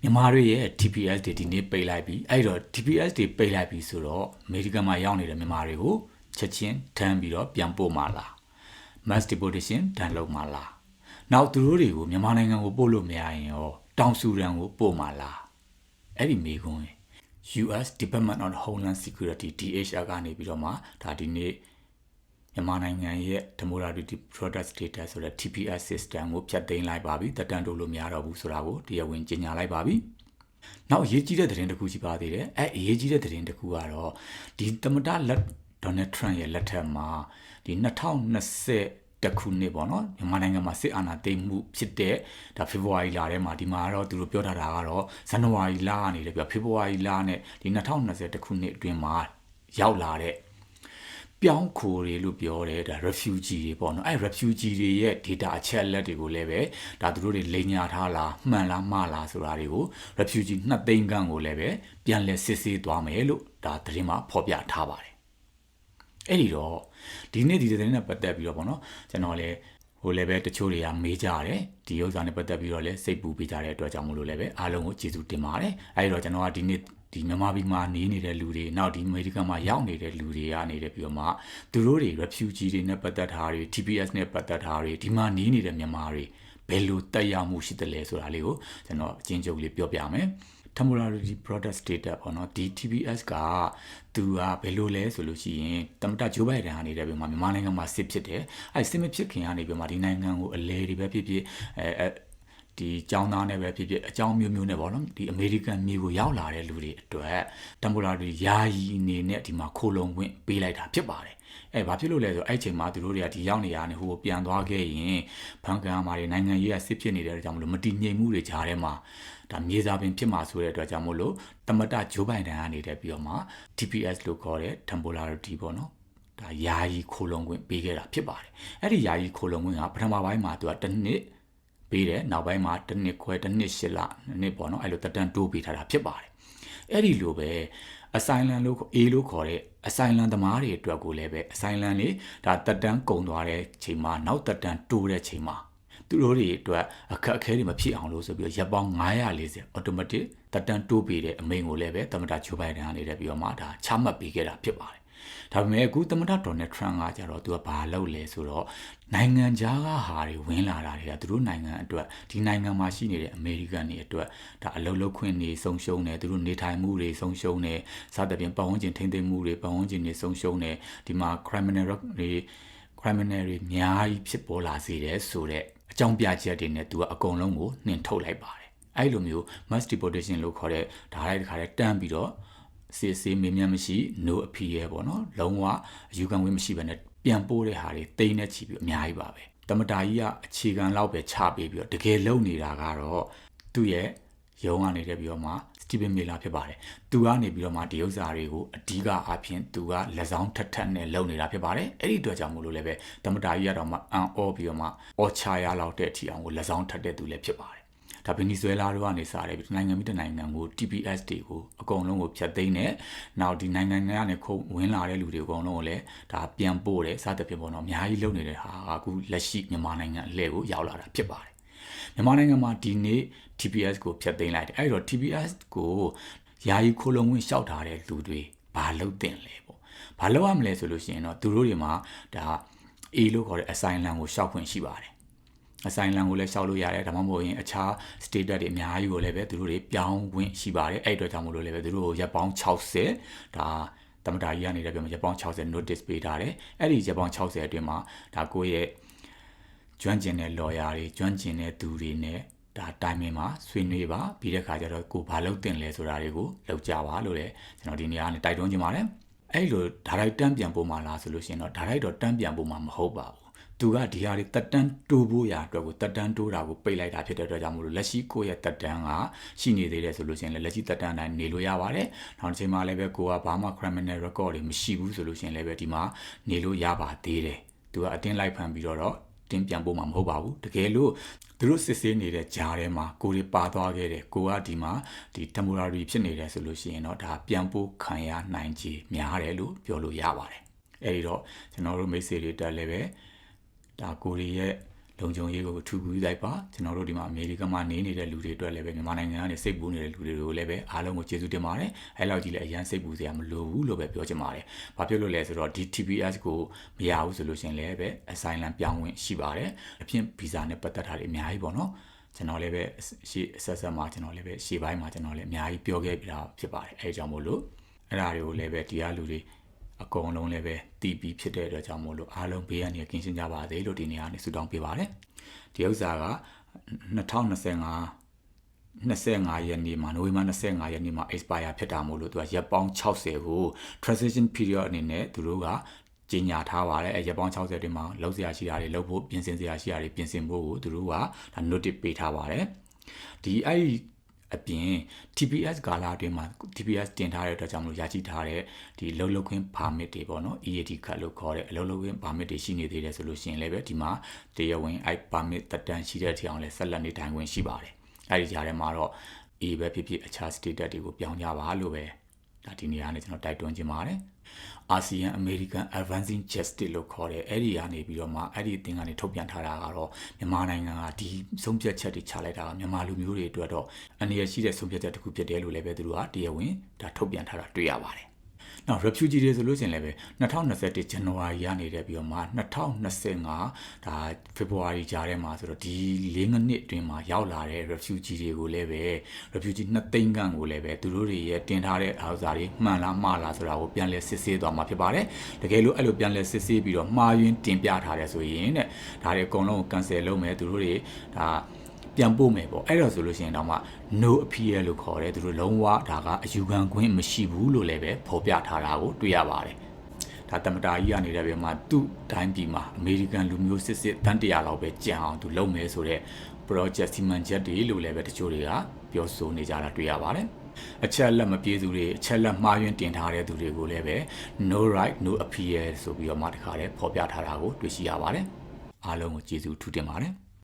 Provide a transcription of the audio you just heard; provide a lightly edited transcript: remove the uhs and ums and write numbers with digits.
မြန်မာတွေရဲ့ TPS တွေဒီနေ့ပိတ်လိုက်ပြီအဲ့တော့ TPS တွေပိတ်လိုက်ပြီဆိုတော့အမေရိကန်မှာရောက်နေတဲ့မြန်မာတွေကိုချက်ချင်းထမ်းပြီးတော့ပြန်ပို့မှာလား mass deportation တန်းလုပ်မှာလားနောက်သူတို့တွေကိုမြန်မာနိုင်ငံကိုပို့လို့မရရင်ရောတောင်ဆူဒန်ကိုပို့မှာလားအဲ့ဒီမေးခွန်း US Department of Homeland Security DHR ကနေပြီးတော့မှဒါဒီနေ့မြန်မာနိုင်ငံရဲ့ Democratic Product Status ဆိုတဲ့ TPS system ကိုဖျက်သိမ်းလိုက်ပါပြီတက်တန်းတိုးလို့မရတော့ဘူးဆိုတာကိုတရားဝင်ကြေညာလိုက်ပါပြီနောက်အရေးကြီးတဲ့သတင်းတစ်ခုရှိပါသေးတယ်အဲ့အရေးကြီးတဲ့သတင်းတစ်ခုကတော့ဒီသမ္မတDonald Trump ရဲ့လက်ထက်မှာဒီ2020တခုနှစ်ပေါ့နော်မြန်မာနိုင်ငံမှာစစ်အာဏာသိမ်းမှုဖြစ်တဲ့ဒါဖေဖော်ဝါရီလထဲမှာဒီမှာတော့သူတို့ပြောထားတာကတော့ဇန်နဝါရီလကနေလည်းပြောဖေဖော်ဝါရီလနဲ့ဒီ2020တခုနှစ်အတွင်းမှာရောက်လာတဲ့ပြောင်းခိုတွေလို့ပြောတယ်ဒါ refugee တွေပေါ့နော်အဲ့ refugee တွေရဲ့ data အချက်အလက်တွေကိုလည်းပဲဒါသူတို့တွေလိမ်ညာထားလားမှန်လားမှားလားဆိုတာတွေကို refugee 2သိန်းခန့်ကိုလည်းပဲပြန်လည်စစ်ဆေးသွားမယ်လို့ဒါသတင်းမှာဖော်ပြထားပါတယ်အဲ့ဒီတော့ဒီနေ့ဒီသတင်းနဲ့ပတ်သက်ပြီးတော့ပေါ့နော်ကျွန်တော်လည်းဟိုလည်းပဲတချို့တွေကမေးကြတယ်ဒီဥစ္စာနဲ့ပတ်သက်ပြီးတော့လည်းစိတ်ပူပေးကြတဲ့အတွက်ကြောင့်မလို့လည်းပဲအားလုံးကိုကျေးဇူးတင်ပါတယ်အဲ့ဒီတော့ကျွန်တော်ကဒီနေ့ဒီမြန်မာပြည်မှာနေနေတဲ့လူတွေနောက်ဒီအမေရိကန်မှာရောက်နေတဲ့လူတွေကနေပြီးတော့မှသူတို့တွေ refugee တွေနဲ့ပတ်သက်တာတွေ TPS နဲ့ပတ်သက်တာတွေဒီမှာနေနေတဲ့မြန်မာတွေဘယ်လိုတက်ရောက်မှုရှိတယ်လဲဆိုတာလေးကိုကျွန်တော်အချင်းချုပ်လေးပြောပြမယ်Temporary Product Status ပေါ့နော်ဒီ TPS ကသူကဘယ်လိုလဲဆိုလို့ရှိရင်သမ္မတဂျိုးဘိုင်ဒန်ကနေတယ်ပြီးမှမြန်မာနိုင်ငံမှာစစ်ဖြစ်တယ်အဲစစ်မဖြစ်ခင်ကနေပြီးမှဒီနိုင်ငံကိုအလဲတွေပဲဖြစ်ဖြစ်ဒီကျောင်းသားနဲ့ပဲဖြစ်ဖြစ်အကြောင်းမျိုးမျိုးနဲ့ပေါ့နော်ဒီအမေရိကန်မြေကိုရောက်လာတဲ့လူတွေအတွက် temporary ယာယီအနေနဲ့ဒီမှာခိုလုံခွင့်ပေးလိုက်တာဖြစ်ပါတယ်ဘာဖြစ်လို့လဲဆိုအဲ့ချိန်မှာသူတို့တွေကဒီရောက်နေရနေဟိုပြန်သွားခဲ့ရင်ဖန်ကန်မာတွေနိုင်ငံရေးကစစ်ဖြစ်နေတဲ့ကြောင့်မလို့မတည်ငြိမ်မှုတွေကြားထဲမှာဒါမြေစာပင်ဖြစ်မှာဆိုတဲ့အတွက်ကြောင့်မို့လို့တမတဂျိုးဘိုင်ဒန်ကနေတယ်ပြီးတော့မှ TPS လို့ခေါ်တဲ့ temporary ပေါ့နော်ဒါယာယီခိုလုံခွင့်ပေးခဲ့တာဖြစ်ပါတယ်အဲ့ဒီယာယီခိုလုံခွင့်ကပထမပိုင်းမှာသူကတစ်နှစ်ပေးတယ်နောက်ပိုင်းမှာတစ်နှစ်ခွဲတစ်နှစ်8လနှစ်ပေါ့နော်အဲ့လိုတက်တန်းတိုးပေးထားတာဖြစ်ပါတယ်အဲ့ဒီလိုပဲအဆိုင်လန်လို့အေးလို့ခေါ်တဲ့အဆိုင်လန်သမားတွေအတွက်ကိုလည်းပဲအဆိုင်လန်တွေဒါတက်တန်းကုန်သွားတဲ့ချိန်မှာနောက်တက်တန်းတိုးတဲ့ချိန်မှာသူတို့တွေအတွက်အခက်အခဲတွေမဖြစ်အောင်လို့ဆိုပြီးရပ်ပေါင်း940 automatic တက်တန်းတိုးပေးတဲ့အမိန့်ကိုလည်းပဲသမ္မတဂျိုးဘိုင်ဒန်ကနေပြီးတော့မှဒါချမှတ်ပေးခဲ့တာဖြစ်ပါတယ်ဒါပေမဲ့အခုသမ္မတဒေါ်နယ်ထရန့်ကကြတော့သူကဘာလုပ်လဲဆိုတော့နိုင်ငံခြားကဟာတွေဝင်လာတာတွေကသူတို့နိုင်ငံအတွက်ဒီနိုင်ငံမှာရှိနေတဲ့အမေရိကန်တွေအတွက်ဒါအလုပ်လုပ်ခွင့်တွေဆုံးရှုံးတယ်သူတို့နေထိုင်မှုတွေဆုံးရှုံးတယ်စသဖြင့်ပတ်ဝန်းကျင်ထိန်းသိမ်းမှုတွေပတ်ဝန်းကျင်တွေဆုံးရှုံးတယ်ဒီမှာ criminal တွေအများကြီးဖြစ်ပေါ်လာစေတယ်ဆိုတဲ့အကြောင်းပြချက်တွေနဲ့သူကအကုန်လုံးကိုနှင်ထုတ်လိုက်ပါတယ်အဲ့လိုမျိုး mass deportation လို့ခေါ်တဲ့ဒါလိုက်တစ်ခါတည်းတန်းပြီးတော့စစ်မေးမြန်းမရှိ no appeal ပေါ့နော်လုံးဝအယူခံဝင်မရှိဘဲနဲ့ပြန်ပို့တဲ့ဟာတွေတိန်းနေချီပြီးအများကြီးပါပဲတမတာကြီးကအခြေခံလောက်ပဲချပေးပြီးတော့တကယ်လုံနေတာကတော့သူ့ရဲ့ရုံးကနေပြီးတော့မှ Stephen Miller ဖြစ်ပါတယ်သူကနေပြီးတော့မှဒီဥစ္စာတွေကိုအဓိကအားဖြင့်သူကလက်ဆောင်ထက်နဲ့လုံနေတာဖြစ်ပါတယ်အဲ့ဒီအတွက်ကြောင့်မို့လို့လည်းပဲတမတာကြီးကတော့မှအန်အောပြီးတော့မှအော်ချာရလောက်တဲ့အထီအောင်ကိုလက်ဆောင်ထက်တဲ့သူလည်းဖြစ်ပါတယ်ဒါဗင်နီဇွဲလားတို့ကနေစားတယ်နိုင်ငံမိတဲ့နိုင်ငံကို TPS တွေကိုအကုန်လုံးကိုဖျက်သိမ်းတယ်နောက်ဒီနိုင်ငံကနေခုံဝင်လာတဲ့လူတွေအကုန်လုံးကိုလည်းဒါပြန်ပို့တယ်စသဖြင့်ပေါ့နော်အများကြီးလုပ်နေတဲ့ဟာကအခုလက်ရှိမြန်မာနိုင်ငံအလှည့်ကိုရောက်လာတာဖြစ်ပါတယ်မြန်မာနိုင်ငံမှာဒီနေ့ TPS ကိုဖျက်သိမ်းလိုက်တယ်အဲ့တော့ TPS ကိုယာယီခိုလုံဝင်လျှောက်ထားတဲ့လူတွေဘာလုပ်တင်လဲပေါ့ဘာလုပ်ရမလဲဆိုလို့ရှိရင်တော့သူတို့တွေမှာဒါ A လို့ခေါ်တဲ့ asylum ကိုလျှောက်ခွင့်ရှိပါတယ်အဆိုင်လန်ကိုလည်းရှောက်လို့ရတယ်ဒါမှမဟုတ်ရင်အခြား status တွေအများကြီးကိုလည်းပဲသူတို့တွေပြောင်းဝင်ရှိပါတယ်အဲ့အတွက်ကြောင့်မလို့လည်းပဲသူတို့ရက်ပေါင်း60ဒါတမတာကြီးကနေလည်းပြောရက်ပေါင်း60 notice ပေးထားတယ်အဲ့ဒီရက်ပေါင်း60အတွင်းမှာဒါကိုယ့်ရဲ့ကျွမ်းကျင်တဲ့ lawyer တွေကျွမ်းကျင်တဲ့သူတွေနဲ့ဒါတိုင်ပင်မှာဆွေးနွေးပါပြီးတဲ့ခါကျတော့ကိုဘာလုပ်တင်လဲဆိုတာတွေကိုလုပ်ကြပါလို့လည်းကျွန်တော်ဒီနေရာကနေတိုက်တွန်းချင်ပါတယ်အဲ့လိုဒါရိုက်တန်းပြန်ပို့မှာလားဆိုလို့ရှိရင်တော့ဒါရိုက်တော့တန်းပြန်ပို့မှာမဟုတ်ပါဘူးသူကဒီဟာတွေတက်တန်းတိုးဖို့ရာအတွက်ကိုတက်တန်းတိုးတာကိုပိတ်လိုက်တာဖြစ်တဲ့အတွက်ကြောင့်မို့လို့လက်ရှိကိုယ့်ရဲ့တက်တန်းကရှိနေသေးတယ်ဆိုလို့ရှိရင်လည်းလက်ရှိတက်တန်းတိုင်းနေလို့ရပါတယ်။နောက်တစ်ချိန်မှာလည်းပဲကိုကဘာမှ criminal record တွေမရှိဘူးဆိုလို့ရှိရင်လည်းပဲဒီမှာနေလို့ရပါသေးတယ်။သူကအတင်းလိုက်ဖန်ပြီးတော့တင်းပြန်ပို့မှာမဟုတ်ပါဘူး။တကယ်လို့သူတို့စစ်ဆေးနေတဲ့ဂျားထဲမှာကိုတွေပါသွားခဲ့တယ်ကိုကဒီမှာဒီ temporary ဖြစ်နေတယ်ဆိုလို့ရှိရင်တော့ဒါပြန်ပို့ခံရနိုင်ခြေများတယ်လို့ပြောလို့ရပါတယ်။အဲဒီတော့ကျွန်တော်တို့မိတ်ဆွေတွေတက်လည်းပဲဒါကိုရီရဲ့ လုံခြုံရေးကိုထူကူးလိုက်ပါကျွန်တော်တို့ဒီမှာအမေရိကန်မှာနေနေတဲ့လူတွေအတွက်လည်းပဲမြန်မာနိုင်ငံကနေစိတ်ပူနေတဲ့လူတွေကိုလည်းပဲအားလုံးကိုကျေးဇူးတင်ပါတယ်အဲ့လောက်ကြီးလည်းအရန်စိတ်ပူစရာမလိုဘူးလို့ပဲပြောချင်ပါတယ်ဘာဖြစ်လို့လဲဆိုတော့ဒီ TPS ကိုမရဘူးဆိုလို့ရှင်လည်းပဲ asylum ပြောင်းဝင်ရှိပါတယ်အဖြစ်ဗီဇာနဲ့ပတ်သက်တာတွေအများကြီးပေါ့နော်ကျွန်တော်လည်းပဲရှေ့ဆက်ဆက်မှာကျွန်တော်လည်းပဲရှေ့ပိုင်းမှာကျွန်တော်လည်းအများကြီးပြောခဲ့ပြီးတာဖြစ်ပါတယ်အဲကြောင့်မို့လို့အဲ့ဒါတွေကိုလည်းပဲဒီကလူတွေအကုန်လုံးလည်းပဲတီးပြီးဖြစ်တဲ့အတွက်ကြောင့်မို့လို့အားလုံးဘေးကနေကင်းရှင်းကြပါစေလို့ဒီနေရာကနေဆုတောင်းပေးပါတယ်ဒီဥစ္စာက2025ရက်နေ့မှာနိုဝင်ဘာ25ရက်နေ့မှာ expire ဖြစ်တာမို့လို့သူကရက်ပေါင်း60ကို transition period အနေနဲ့သူတို့ကကြီးညာထားပါတယ်အဲရက်ပေါင်း60တိမှာလောက်စရာရှိတာတွေလောက်ဖို့ပြင်ဆင်စရာရှိတာတွေပြင်ဆင်ဖို့ကိုသူတို့ကဒါ notice ပေးထားပါတယ်ဒီအဲ့အပြင် TPS ကာလအတွင်းမှာ TPS တင်ထားတဲ့အတွက်ကြောင့်မလို့ရရှိထားတဲ့ဒီလုံလောက်ခွင့် permit တွေပေါ့နော် EAD ကတ်လို့ခေါ်တဲ့အလုံလောက်ခွင့် permit တွေရှိနေသေးတယ်ဆိုလို့ရှိရင်လည်းပဲဒီမှာတရားဝင်အဲ့ permit တက်တန်းရှိတဲ့အထိအောင်လည်းဆက်လက်နေထိုင်ခွင့်ရှိပါတယ်အဲ့ဒီကြားထဲမှာတော့ A ပဲဖြစ်ဖြစ်အခြား status တွေကိုပြောင်းကြပါလို့ပဲဒါဒီနေရာနဲ့ကျွန်တော်တိုက်တွန်းချင်ပါတယ်ASEAN American Advancing Justice လို့ခေါ်တဲ့အဲ့ဒီကနေပြီးတော့မှအဲ့ဒီအသင်းကနေထုတ်ပြန်ထားတာကတော့မြန်မာနိုင်ငံကဒီဆုံးဖြတ်ချက်တွေချလိုက်တာကမြန်မာလူမျိုးတွေအတွက်တော့အနေရရှိတဲ့ဆုံးဖြတ်ချက်တစ်ခုဖြစ်တယ်လို့လည်းပဲသူတို့ကတရားဝင်ဒါထုတ်ပြန်ထားတာတွေ့ရပါတယ်။နောက် refugee တွေဆိုလို့ရှိရင်လည်းပဲ2021 January ကနေပြီးတော့မှ2025ဒါ February ကြားထဲမှာဆိုတော့ဒီ4နှစ်အတွင်းမှာရောက်လာတဲ့ refugee တွေကိုလည်းပဲ refugee 2သိန်းခန့်ကိုလည်းပဲသူတို့တွေရဲ့တင်ထားတဲ့အားစားတွေမှန်လားမှားလားဆိုတာကိုပြန်လည်စစ်ဆေးသွားမှာဖြစ်ပါတယ်။တကယ်လို့အဲ့လိုပြန်လည်စစ်ဆေးပြီးတော့မှားယွင်းတင်ပြထားတယ်ဆိုရင်တဲ့ဒါတွေအကုန်လုံးကို cancel လုပ်မယ်သူတို့တွေဒါပြန်ပို့မယ်ပေါ့အဲ့တော့ဆိုလို့ရှိရင်တော့မှ no appeal လို့ခေါ်တယ်သူတို့လုံးဝဒါကအယူခံခွင့်မရှိဘူးလို့လည်းပဲဖော်ပြထားတာကိုတွေ့ရပါတယ်ဒါတမတာကြီးကနေလည်းပဲမှသူ့တိုင်းပြည်မှာအမေရိကန်လူမျိုးစစ်တန်း100လောက်ပဲကြံအောင်သူလုပ်မယ်ဆိုတော့ project စီမံချက်တွေလို့လည်းပဲတချို့တွေကပြောဆိုနေကြတာတွေ့ရပါတယ်အချက်လက်မပြေသူတွေအချက်လက်မှားယွင်းတင်ထားတဲ့သူတွေကိုလည်းပဲ no right no appeal ဆိုပြီးတော့မှတခါတည်းဖော်ပြထားတာကိုတွေ့ရှိရပါတယ်အားလုံးကိုကျေးဇူးထူးတင်ပါတယ်